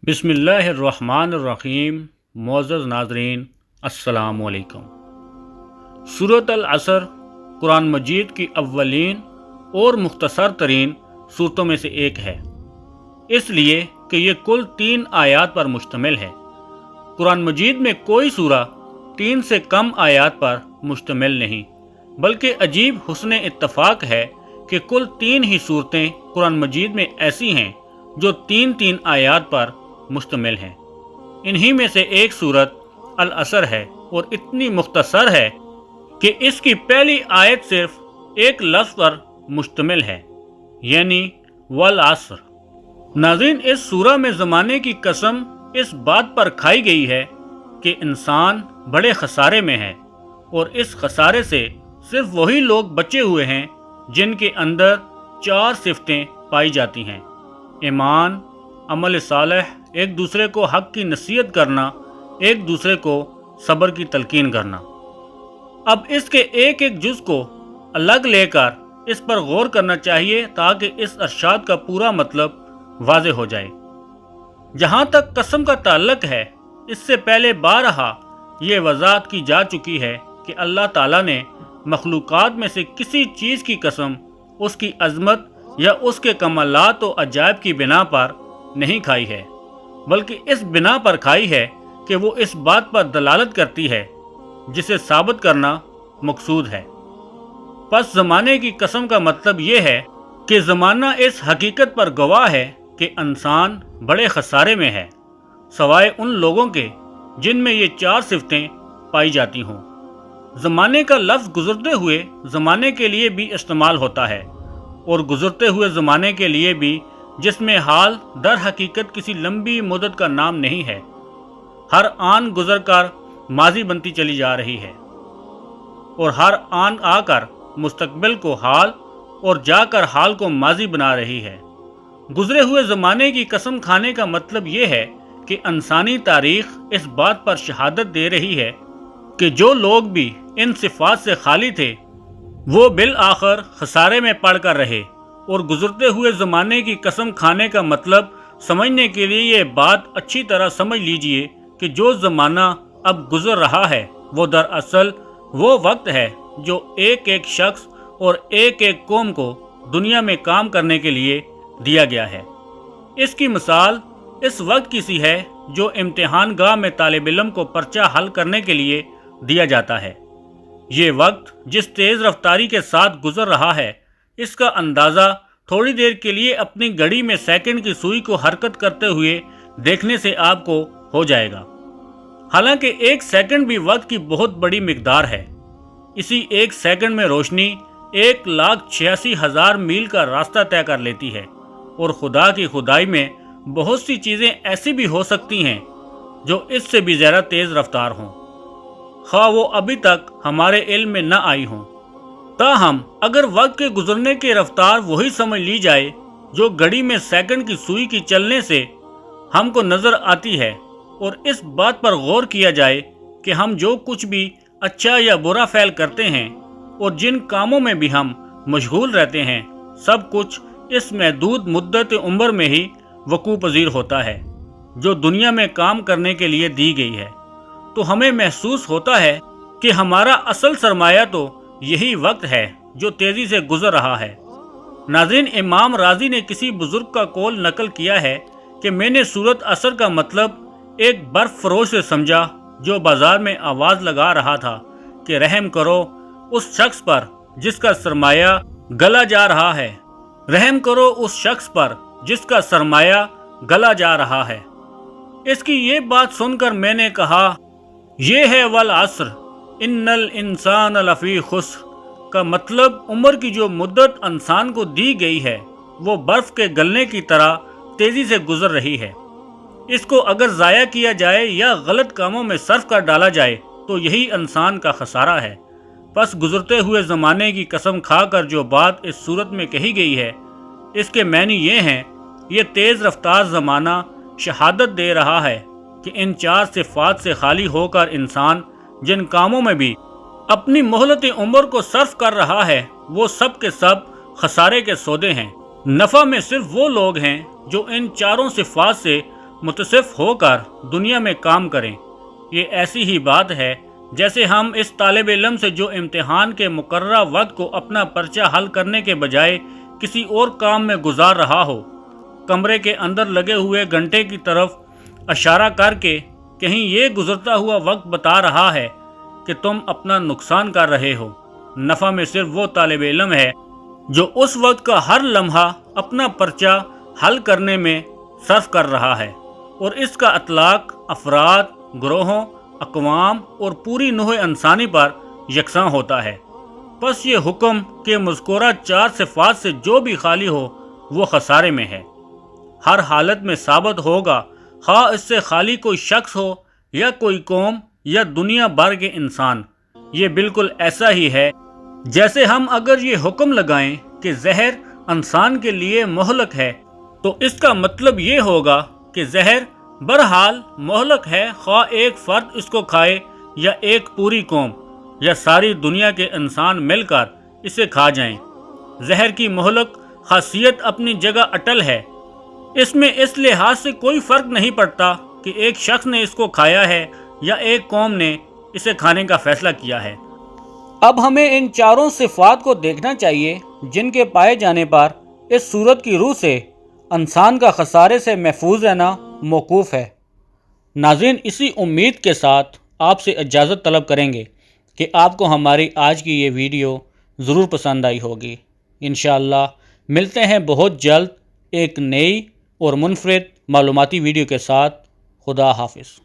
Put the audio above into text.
बिस्मिल्लाहिर्रहमानिर्रहीम। मुअज़्ज़ज़ नाज़रीन, अस्सलामु अलैकुम। सूरत अल-असर कुरान मजीद की अव्वलीन और मुख्तसर तरीन सूरतों में से एक है, इसलिए कि ये कुल 3 आयात पर मुश्तमिल है। कुरान मजीद में कोई सूरा 3 से कम आयात पर मुश्तमिल नहीं, बल्कि अजीब हुस्न इत्तफाक है कि कुल 3 ही सूरतें कुरान मजीद में ऐसी हैं जो 3-3 आयात पर मुश्तमिल हैं। इन्हीं में से एक सूरत अल-असर है और इतनी मुख्तसर है कि इसकी पहली आयत सिर्फ एक लफ्ज़ पर मुश्तमिल है, यानी वल असर। नाज़रीन, इस सूरा में ज़माने की कसम इस बात पर खाई गई है कि इंसान बड़े खसारे में है और इस खसारे से सिर्फ वही लोग बचे हुए हैं जिनके अंदर 4 सिफतें पाई जाती हैं: ईमान, अमल सालेह, एक दूसरे को हक की नसीहत करना, एक दूसरे को सब्र की तलकीन करना। अब इसके एक एक जुज़ को अलग लेकर इस पर गौर करना चाहिए ताकि इस इरशाद का पूरा मतलब वाज़े हो जाए। जहाँ तक कसम का ताल्लुक है, इससे पहले बारहा ये वज़ाहत की जा चुकी है कि अल्लाह ताला ने मखलूक़ात में से किसी चीज़ की कसम उसकी अज़मत या उसके कमालात व अजायब की बिना पर नहीं खाई है, बल्कि इस बिना पर खाई है कि वो इस बात पर दलालत करती है जिसे साबित करना मकसूद है। पस ज़माने की कसम का मतलब ये है कि ज़माना इस हकीकत पर गवाह है कि इंसान बड़े खसारे में है, सवाए उन लोगों के जिनमें ये 4 सिफतें पाई जाती हों। ज़माने का लफ्ज़ गुज़रते हुए ज़माने के लिए भी इस्तेमाल होता है और गुज़रते हुए ज़माने के लिए भी, जिसमें हाल दर हकीकत किसी लंबी मुद्दत का नाम नहीं है। हर आन गुज़र कर माजी बनती चली जा रही है और हर आन आकर मुस्तकबिल को हाल और जाकर हाल को माजी बना रही है। गुज़रे हुए ज़माने की कसम खाने का मतलब ये है कि इंसानी तारीख़ इस बात पर शहादत दे रही है कि जो लोग भी इन सिफ़ात से खाली थे वो बिल आखिर खसारे में पड़ कर रहे। और गुज़रते हुए ज़माने की कसम खाने का मतलब समझने के लिए ये बात अच्छी तरह समझ लीजिए कि जो ज़माना अब गुज़र रहा है वो दरअसल वो वक्त है जो एक एक शख्स और एक एक कौम को दुनिया में काम करने के लिए दिया गया है। इसकी मिसाल इस वक्त की सी है जो इम्तिहान गाह में तालिब इल्म को पर्चा हल करने के लिए दिया जाता है। ये वक्त जिस तेज़ रफ्तारी के साथ गुज़र रहा है, इसका अंदाज़ा थोड़ी देर के लिए अपनी घड़ी में सेकंड की सुई को हरकत करते हुए देखने से आपको हो जाएगा। हालांकि 1 सेकंड भी वक्त की बहुत बड़ी मिकदार है। इसी 1 सेकंड में रोशनी 1,86,000 मील का रास्ता तय कर लेती है और खुदा की खुदाई में बहुत सी चीज़ें ऐसी भी हो सकती हैं जो इससे भी ज़्यादा तेज़ रफ्तार हों, ख़्वाह वो अभी तक हमारे इल्म में न आई हों। ताहम अगर वक्त के गुजरने की रफ्तार वही समझ ली जाए जो घड़ी में सेकंड की सुई की चलने से हमको नज़र आती है और इस बात पर गौर किया जाए कि हम जो कुछ भी अच्छा या बुरा फ़ैल करते हैं और जिन कामों में भी हम मशगूल रहते हैं, सब कुछ इस महदूद मुद्दत उम्र में ही वकूअ पज़ीर होता है जो दुनिया में काम करने के लिए दी गई है। तो हमें महसूस होता है कि हमारा असल सरमाया तो यही वक्त है जो तेज़ी से गुज़र रहा है। नाज़रीन, इमाम राजी ने किसी बुज़ुर्ग का कौल नकल किया है कि मैंने सूरत असर का मतलब एक बर्फ़ फरोश से समझा जो बाज़ार में आवाज़ लगा रहा था कि रहम करो उस शख्स पर जिसका सरमाया गला जा रहा है, रहम करो उस शख्स पर जिसका सरमाया गला जा रहा है। इसकी ये बात सुनकर मैंने कहा, ये है वल असर इन्नल इंसान लफ़ी खुस्र का मतलब उम्र की जो मुद्दत इंसान को दी गई है वो बर्फ़ के गलने की तरह तेज़ी से गुज़र रही है। इसको अगर ज़ाया किया जाए या गलत कामों में सर्फ कर डाला जाए तो यही इंसान का खसारा है। बस गुज़रते हुए ज़माने की कसम खाकर जो बात इस सूरत में कही गई है, इसके मानी ये हैं, ये तेज़ रफ्तार ज़माना शहादत दे रहा है कि इन 4 सिफ़ात से खाली होकर इंसान जिन कामों में भी अपनी मोहलत उम्र को सर्फ कर रहा है वो सब के सब खसारे के सौदे हैं। नफ़ा में सिर्फ वो लोग हैं जो इन चारों सिफ़ात से متصف ہو کر دنیا میں کام کریں۔ یہ ایسی ہی بات ہے جیسے ہم اس طالب علم سے جو امتحان کے مقررہ وقت کو اپنا پرچہ حل کرنے کے بجائے کسی اور کام میں گزار رہا ہو، کمرے کے اندر لگے ہوئے گھنٹے کی طرف اشارہ کر کے کہیں یہ گزرتا ہوا وقت بتا رہا ہے کہ تم اپنا نقصان کر رہے ہو۔ نفع میں صرف وہ طالب علم ہے جو اس وقت کا ہر لمحہ اپنا پرچہ حل کرنے میں صرف کر رہا ہے، اور اس کا اطلاق افراد، گروہوں، اقوام اور پوری نوع انسانی پر یکساں ہوتا ہے۔ پس یہ حکم کہ مذکورہ 4 صفات سے جو بھی خالی ہو وہ خسارے میں ہے، ہر حالت میں ثابت ہوگا، خواہ اس سے خالی کوئی شخص ہو یا کوئی قوم یا دنیا بھر کے انسان۔ یہ بالکل ایسا ہی ہے جیسے ہم اگر یہ حکم لگائیں کہ زہر انسان کے لیے مہلک ہے، تو اس کا مطلب یہ ہوگا کہ زہر بہرحال مہلک ہے، خواہ ایک فرد اس کو کھائے یا ایک پوری قوم یا ساری دنیا کے انسان مل کر اسے کھا جائیں۔ زہر کی مہلک خاصیت اپنی جگہ اٹل ہے، اس میں اس لحاظ سے کوئی فرق نہیں پڑتا کہ ایک شخص نے اس کو کھایا ہے یا ایک قوم نے اسے کھانے کا فیصلہ کیا ہے۔ اب ہمیں ان 4 صفات کو دیکھنا چاہیے جن کے پائے جانے پر اس صورت کی روح سے انسان کا خسارے سے محفوظ رہنا موقوف ہے۔ ناظرین، اسی امید کے ساتھ آپ سے اجازت طلب کریں گے کہ آپ کو ہماری آج کی یہ ویڈیو ضرور پسند آئی ہوگی۔ انشاءاللہ ملتے ہیں بہت جلد ایک نئی اور منفرد معلوماتی ویڈیو کے ساتھ۔ خدا حافظ۔